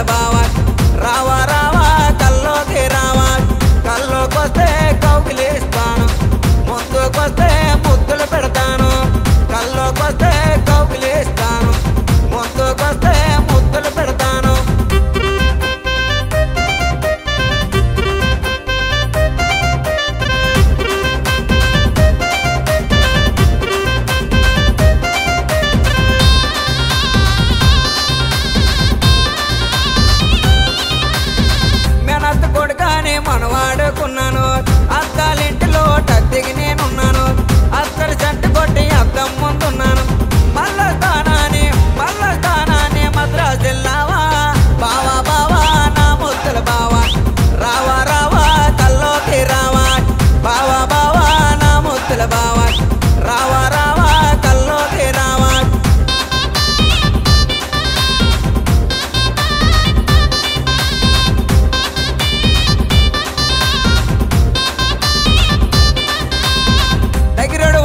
బావా రావా రావా కల్లోకి రావా కల్లోకొస్తే కౌగిలిస్తాను ముందుకొస్తే ముద్దులు పెడతాను కల్లోకొస్తే కౌగిలిస్తాను ముందుకొస్తే ముద్దులు పెడతాను మనవాడుకున్నాను అత్తాలింటిలో టద్దికి నేనున్నాను అత్తడి చెట్టు కొట్టి అద్దం ముందున్నాను మళ్ళా స్థానాన్ని మద్రాసు వెళ్ళావా బావా బావా నా ముద్దుల బావా రావా రావా కల్లోకి రావా బావా బావా నా ముద్దుల బావా రావా రావా కల్లోకి రావా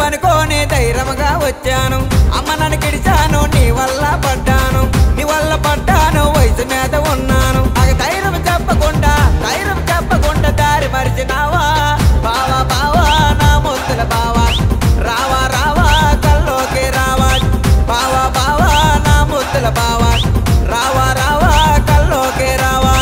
అనుకోని ధైర్యంగా వచ్చాను అమ్మ నన్ను కిడిచాను నీ వల్ల పడ్డాను వయసు మీద ఉన్నాను నాకు ధైర్యం చెప్పకుండా దారి మరిచినావా బావా బావా నా ముద్దుల బావా రావా రావా కల్లోకి రావా బావా బావా నా ముద్దుల బావా రావా రావా కల్లోకి రావా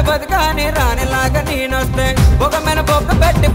బతుకాని రానిలాగా నేనొస్తే ఒక మెన బొక్క పెట్టి